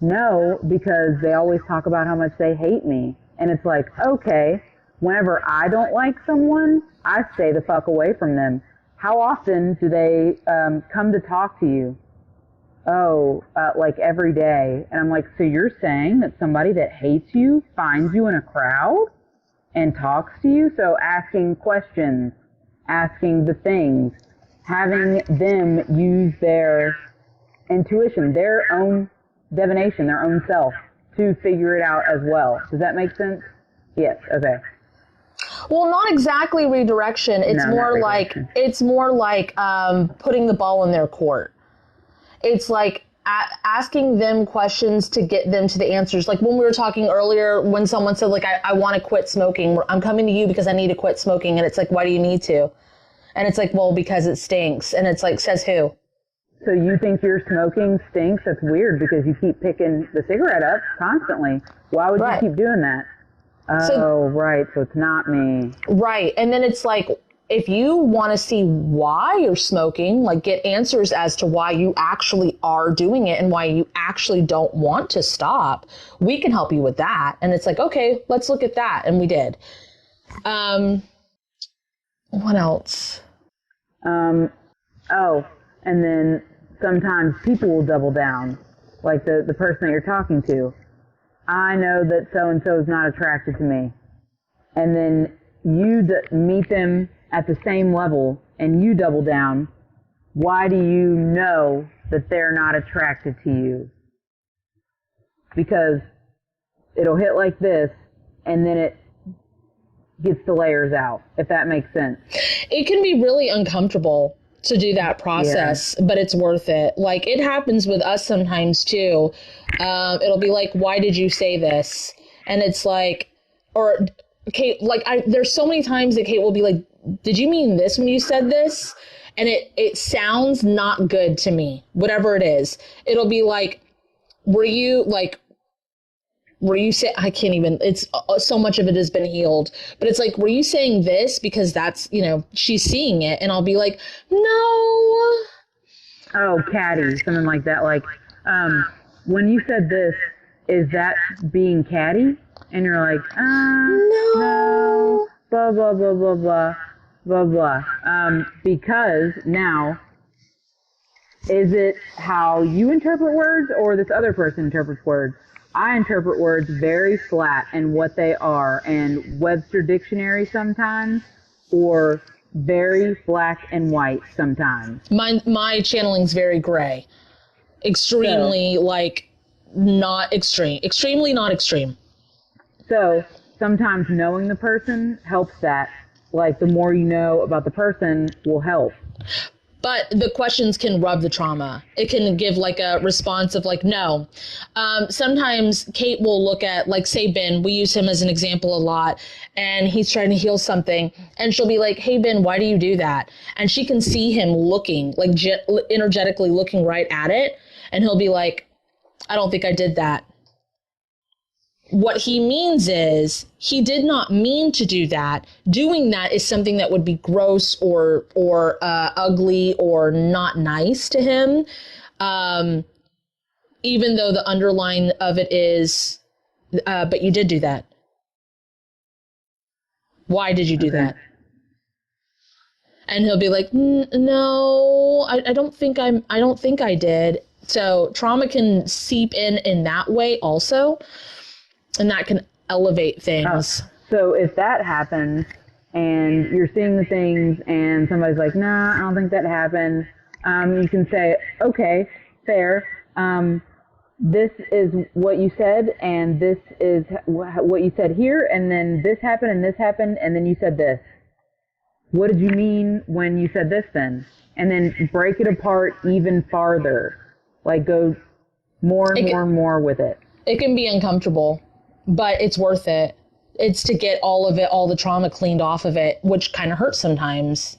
no, because they always talk about how much they hate me. And it's like, okay, whenever I don't like someone, I stay the fuck away from them. How often do they come to talk to you? Oh, like every day. And I'm like, so you're saying that somebody that hates you finds you in a crowd and talks to you? So asking questions, asking the things, having them use their intuition, their own divination, their own self to figure it out as well. Does that make sense? Yes. Okay. Well, not exactly redirection. It's more like putting the ball in their court. It's like asking them questions to get them to the answers. Like when we were talking earlier, when someone said, like, I want to quit smoking. I'm coming to you because I need to quit smoking. And it's like, why do you need to? And it's like, well, because it stinks. And it's like, says who? So you think your smoking stinks? That's weird because you keep picking the cigarette up constantly. Why would you keep doing that? Oh, right. So it's not me. Right. And then it's like, if you want to see why you're smoking, like get answers as to why you actually are doing it and why you actually don't want to stop, we can help you with that. And it's like, okay, let's look at that. And we did. What else? And then sometimes people will double down, like the person that you're talking to. I know that so-and-so is not attracted to me. And then you meet them at the same level and you double down. Why do you know that they're not attracted to you? Because it'll hit like this and then it gets the layers out, if that makes sense. It can be really uncomfortable to do that process, but it's worth it. Like, it happens with us sometimes too. It'll be like, why did you say this? And it's like, or Kate, like, there's so many times that Kate will be like, did you mean this when you said this? And it sounds not good to me, whatever it is. It'll be like, were you saying, I can't even, it's so much of it has been healed, but it's like, were you saying this because that's, she's seeing it? And I'll be like, no. Oh, catty, something like that. Like, when you said this, is that being catty? And you're like, no, blah, blah, blah, blah, blah, blah, blah. Because now, is it how you interpret words or this other person interprets words? I interpret words very flat and what they are, and Webster Dictionary sometimes, or very black and white sometimes. My channeling's very gray. Extremely, not extreme. Extremely not extreme. So sometimes knowing the person helps that. Like, the more you know about the person will help. But the questions can rub the trauma. It can give like a response of like, no. Sometimes Kate will look at, like, say Ben, we use him as an example a lot, and he's trying to heal something. And she'll be like, hey, Ben, why do you do that? And she can see him looking, like energetically looking right at it. And he'll be like, I don't think I did that. What he means is he did not mean to do that. Doing that is something that would be gross or ugly or not nice to him. Even though the underline of it is, but you did do that. Why did you do that? And he'll be like, no, I don't think I did. So trauma can seep in that way also. And that can elevate things. So if that happens and you're seeing the things and somebody's like, nah, I don't think that happened, you can say, okay, fair. This is what you said, and this is what you said here, and then this happened, and then you said this. What did you mean when you said this then? And then break it apart even farther. Like, go more and more with it. It can be uncomfortable. But it's worth it. It's to get all of it, all the trauma cleaned off of it, which kind of hurts sometimes,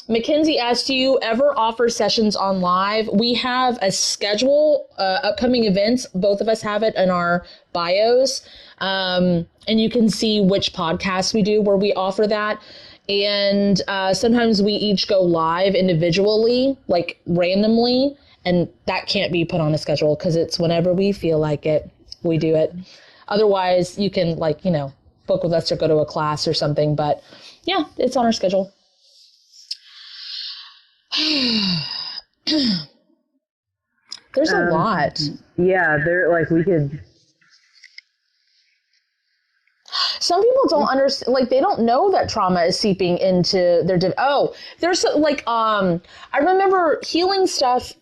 Mackenzie asked, do you ever offer sessions on live? We have a schedule, upcoming events. Both of us have it in our bios. And you can see which podcasts we do where we offer that. And sometimes we each go live individually, like randomly. And that can't be put on a schedule because it's whenever we feel like it. We do it. Otherwise, you can book with us or go to a class or something. But yeah, it's on our schedule. There's a lot. Yeah, we could. Some people don't understand, they don't know that trauma is seeping into their. There's I remember healing stuff.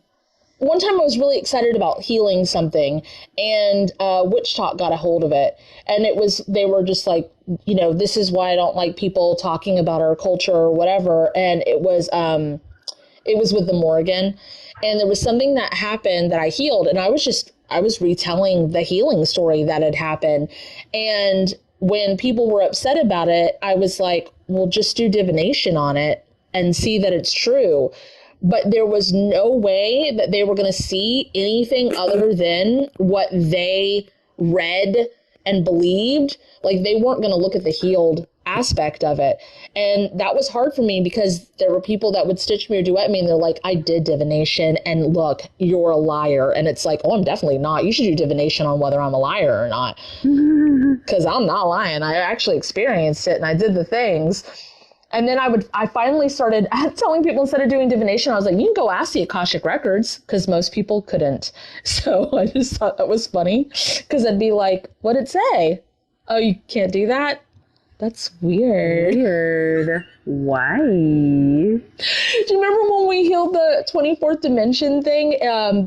One time I was really excited about healing something, and Witch Talk got a hold of it. And they were just like, this is why I don't like people talking about our culture or whatever. And it was with the Morrigan. And there was something that happened that I healed. And I was retelling the healing story that had happened. And when people were upset about it, I was like, well, just do divination on it and see that it's true. But there was no way that they were going to see anything other than what they read and believed. Like, they weren't going to look at the healed aspect of it. And that was hard for me because there were people that would stitch me or duet me and they're like, I did divination and look, you're a liar. And it's like, oh, I'm definitely not. You should do divination on whether I'm a liar or not. Because I'm not lying. I actually experienced it and I did the things. And then I finally started telling people, instead of doing divination, I was like, you can go ask the Akashic Records, because most people couldn't. So I just thought that was funny, because I'd be like, what'd it say? Oh, you can't do that? That's weird. Weird. Why? Do you remember when we healed the 24th dimension thing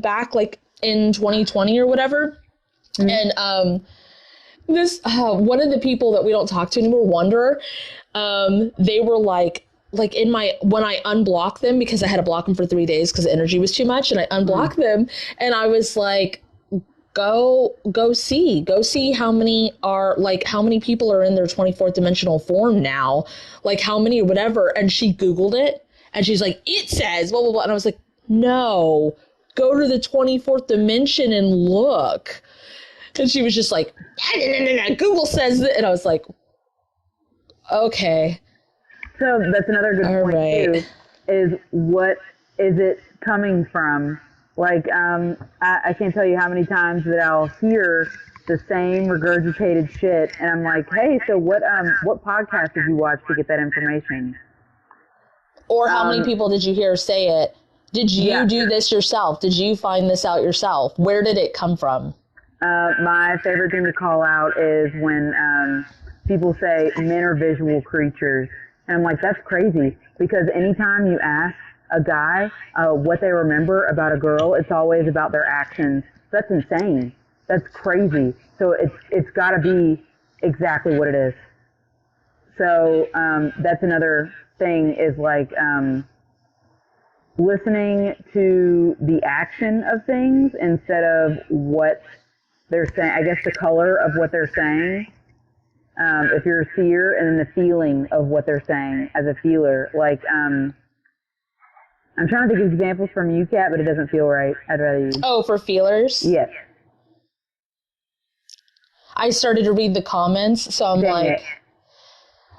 back like in 2020 or whatever? Mm-hmm. And this one of the people that we don't talk to anymore, Wanderer, they were like in when I unblocked them, because I had to block them for 3 days because the energy was too much, and I unblocked them, and I was like, go see how many people are in their 24th dimensional form now, like how many or whatever. And she Googled it and she's like, it says blah, blah, blah. And I was like, no, go to the 24th dimension and look. And she was just like, no, Google says that. And I was like, okay. So that's another good All point right. too, is what is it coming from? Like, I can't tell you how many times that I'll hear the same regurgitated shit, and I'm like, hey, so what podcast did you watch to get that information? Or how many people did you hear say it? Did you do this yourself? Did you find this out yourself? Where did it come from? My favorite thing to call out is when people say men are visual creatures, and I'm like, that's crazy, because anytime you ask a guy what they remember about a girl, it's always about their actions. That's insane. That's crazy. So it's got to be exactly what it is. So that's another thing, is like listening to the action of things instead of what they're saying. I guess the color of what they're saying. If you're a seer, and then the feeling of what they're saying as a feeler. Like, I'm trying to think of examples from you, Kat, but it doesn't feel right. I'd rather you. Oh, for feelers? Yes. I started to read the comments, so I'm like...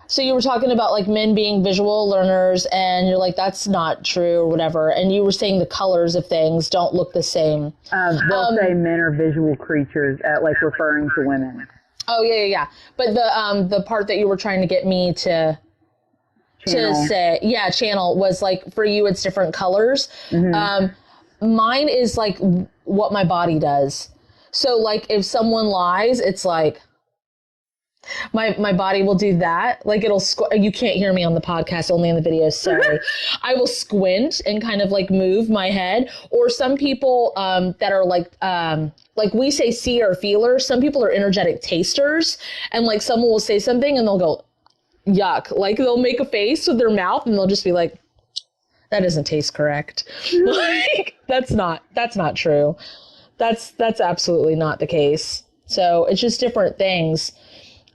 So you were talking about like men being visual learners, and you're like, that's not true or whatever. And you were saying the colors of things don't look the same. They'll say men are visual creatures, like referring to women. Oh, yeah. But the part that you were trying to get me to say, channel, was like, for you, it's different colors. Mm-hmm. Mine is like what my body does. So like if someone lies, it's like my body will do that. Like it'll you can't hear me on the podcast, only in the video. Sorry. I will squint and kind of like move my head. Or some people that are like we say seer or feeler. Some people are energetic tasters, and like someone will say something and they'll go, yuck. Like they'll make a face with their mouth and they'll just be like, that doesn't taste correct. Like that's not true. That's absolutely not the case. So it's just different things.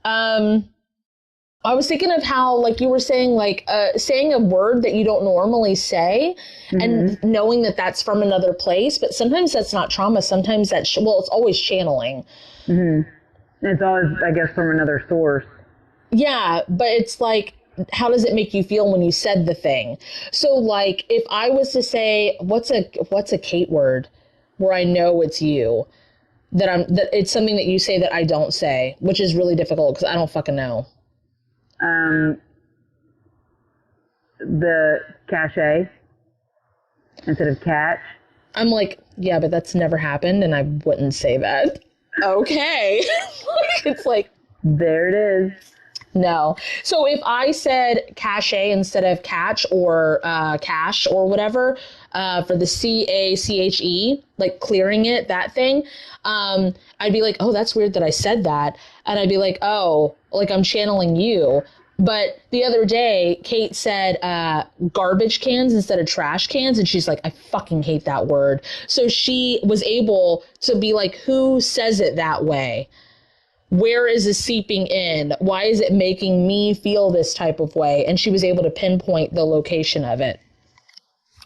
I was thinking of how, like you were saying, like saying a word that you don't normally say, mm-hmm. and knowing that that's from another place, but sometimes that's not trauma. Sometimes that's, it's always channeling. Mm-hmm. It's always, I guess, from another source. Yeah, but it's like, how does it make you feel when you said the thing? So like if I was to say, what's a Kate word where I know it's you, that it's something that you say that I don't say, which is really difficult because I don't fucking know. The cachet instead of catch. I'm like, yeah, but that's never happened and I wouldn't say that. Okay. It's like, there it is. No. So if I said cachet instead of catch or cash or whatever, for the CACHE, like clearing it, that thing, I'd be like, oh, that's weird that I said that. And I'd be like, oh, like I'm channeling you. But the other day, Kate said garbage cans instead of trash cans. And she's like, I fucking hate that word. So she was able to be like, who says it that way? Where is it seeping in? Why is it making me feel this type of way? And she was able to pinpoint the location of it,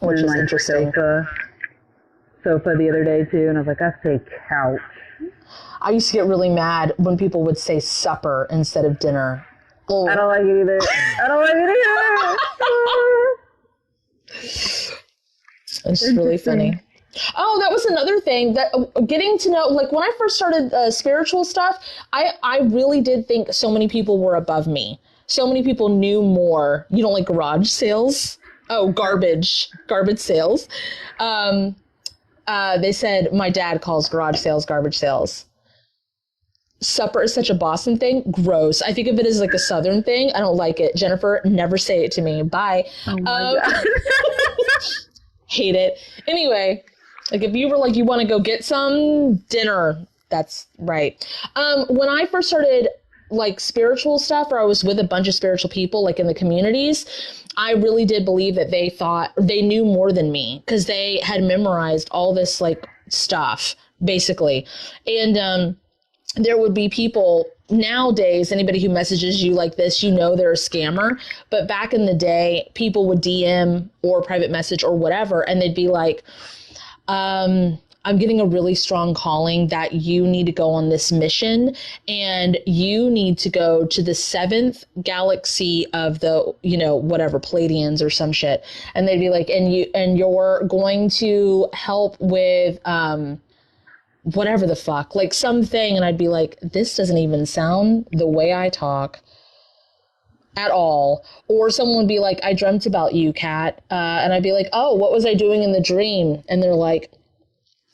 which is interesting. Sofa the other day too, and I was like, I say couch. I used to get really mad when people would say supper instead of dinner. Oh. I don't like it either. I don't like it either. It's really funny. Oh, that was another thing that getting to know, like when I first started spiritual stuff, I really did think so many people were above me. So many people knew more. You don't like garage sales? Oh, garbage sales. They said my dad calls garage sales garbage sales. Supper is such a Boston thing. Gross. I think of it as like a Southern thing. I don't like it. Jennifer, never say it to me. Bye. Oh my God. Hate it. Anyway, like if you were like, you want to go get some dinner, that's right. When I first started like spiritual stuff, or I was with a bunch of spiritual people, like in the communities, I really did believe that they thought they knew more than me because they had memorized all this like stuff, basically. And, there would be people nowadays, anybody who messages you like this, you know they're a scammer. But back in the day, people would DM or private message or whatever, and they'd be like, I'm getting a really strong calling that you need to go on this mission, and you need to go to the 7th galaxy of the, you know, whatever, Pleiadians or some shit. And they'd be like, and you're going to help with, whatever the fuck, like something. And I'd be like, this doesn't even sound the way I talk at all. Or someone would be like, I dreamt about you, Kat. And I'd be like, oh, what was I doing in the dream? And they're like,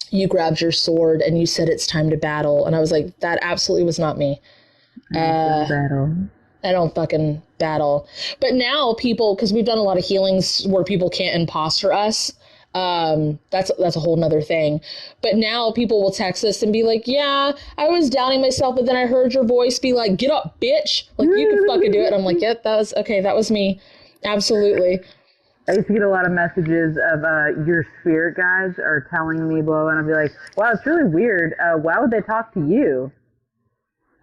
you grabbed your sword and you said it's time to battle. And I was like, that absolutely was not me. Battle. I don't fucking battle. But now people, because we've done a lot of healings where people can't imposter us. That's a whole nother thing. But now people will text us and be like, yeah, I was doubting myself, but then I heard your voice be like, get up, bitch. Like, you can fucking do it. And I'm like, yep, that was me. Absolutely. I used to get a lot of messages of, your spirit guides are telling me blah, and I'd be like, wow, it's really weird. Why would they talk to you?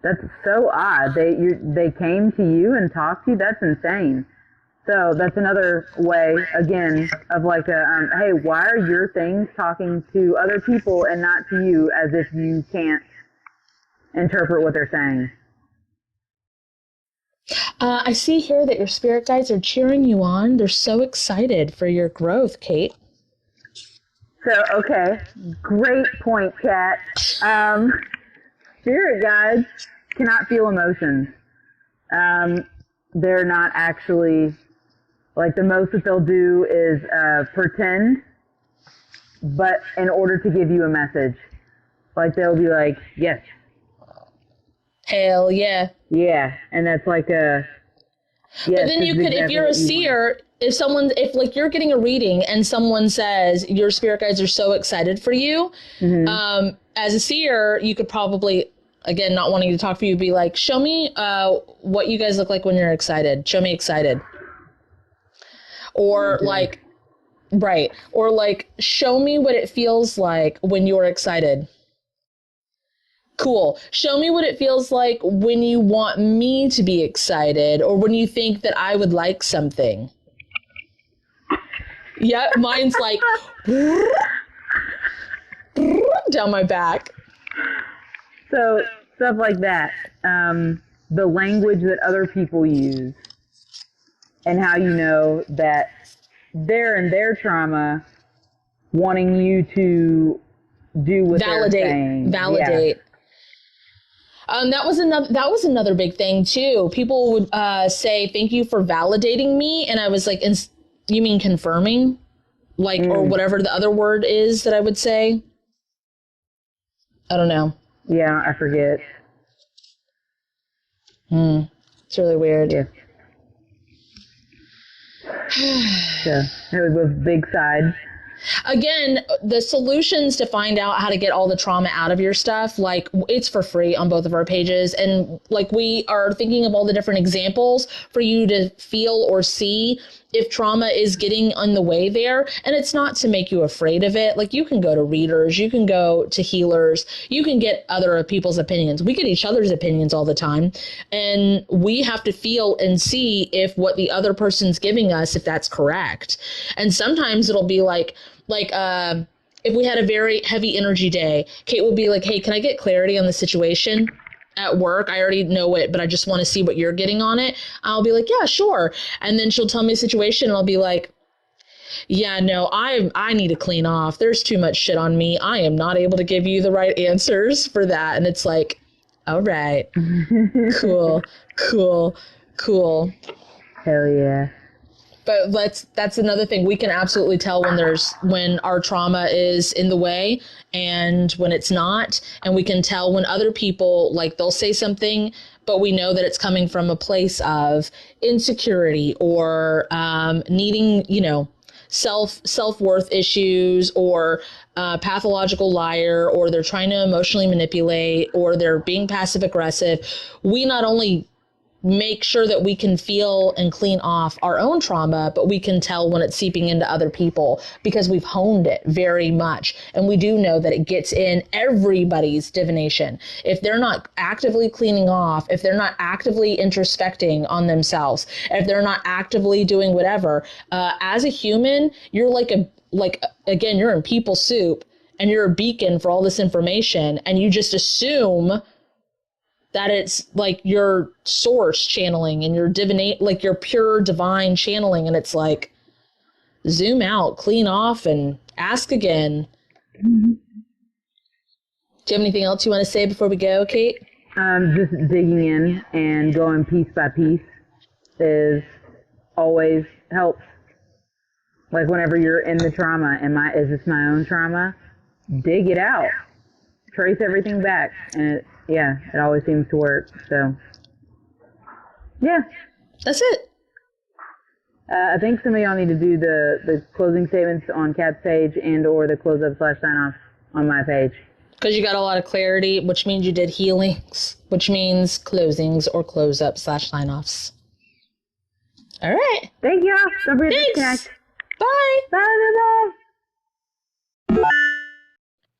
That's so odd. They came to you and talked to you? That's insane. So that's another way, again, of like, hey, why are your things talking to other people and not to you, as if you can't interpret what they're saying? I see here that your spirit guides are cheering you on. They're so excited for your growth, Kate. So, okay, great point, Kat. Spirit guides cannot feel emotions. They're not actually... Like, the most that they'll do is pretend, but in order to give you a message. Like, they'll be like, yes. Hell yeah. Yeah, and that's like a... Yes, but then you could, exactly, if you're a seer, if like you're getting a reading and someone says your spirit guides are so excited for you, as a seer, you could probably, again, not wanting to talk for you, be like, show me what you guys look like when you're excited. Show me excited. Or like, right. Or like, show me what it feels like when you're excited. Cool. Show me what it feels like when you want me to be excited, or when you think that I would like something. Yeah, mine's like down my back. So stuff like that. The language that other people use. And how you know that they're in their trauma wanting you to do what they're saying. Validate. Yeah. That was another big thing too. People would say, thank you for validating me. And I was like, you mean confirming? Like, or whatever the other word is that I would say. I don't know. Yeah, I forget. It's really weird. Yeah. So, it was both big sides. Again, the solutions to find out how to get all the trauma out of your stuff, like, it's for free on both of our pages. And like, we are thinking of all the different examples for you to feel or see if trauma is getting in the way there. And it's not to make you afraid of it. Like, you can go to readers, you can go to healers, you can get other people's opinions. We get each other's opinions all the time. And we have to feel and see if what the other person's giving us, if that's correct. And sometimes it'll be like, if we had a very heavy energy day, Kate would be like, hey, can I get clarity on the situation? at work. I already know it, but I just want to see what you're getting on it. I'll be like, yeah, sure. And then she'll tell me a situation and I'll be like, yeah, no, I need to clean off. There's too much shit on me. I am not able to give you the right answers for that. And it's like, all right, cool. Hell yeah. But that's another thing. We can absolutely tell when our trauma is in the way and when it's not. And we can tell when other people, like, they'll say something, but we know that it's coming from a place of insecurity or needing, self-worth issues, or pathological liar, or they're trying to emotionally manipulate, or they're being passive aggressive. We not only make sure that we can feel and clean off our own trauma, but we can tell when it's seeping into other people because we've honed it very much. And we do know that it gets in everybody's divination. If they're not actively cleaning off, if they're not actively introspecting on themselves, if they're not actively doing whatever, as a human, you're again, you're in people soup and you're a beacon for all this information, and you just assume that it's like your source channeling and your like your pure divine channeling. And it's like, zoom out, clean off, and ask again. Mm-hmm. Do you have anything else you want to say before we go, Kate? Just digging in and going piece by piece is always helps. Like whenever you're in the trauma, is this my own trauma? Dig it out. Trace everything back. And it always seems to work. So, yeah. That's it. I think some of y'all need to do the closing statements on Kat's page and or the close up / sign off on my page. Because you got a lot of clarity, which means you did healings, which means closings or close up / sign offs. All right. Thank y'all. Don't forget to disconnect. Bye. Bye.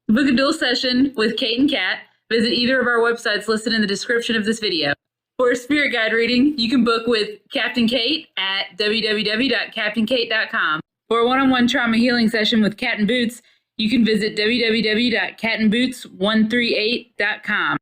Book a dual session with Kate and Kat. Visit either of our websites listed in the description of this video. For a spirit guide reading, you can book with Captain Kate at www.captainkate.com. For a one-on-one trauma healing session with Cat and Boots, you can visit www.catandboots138.com.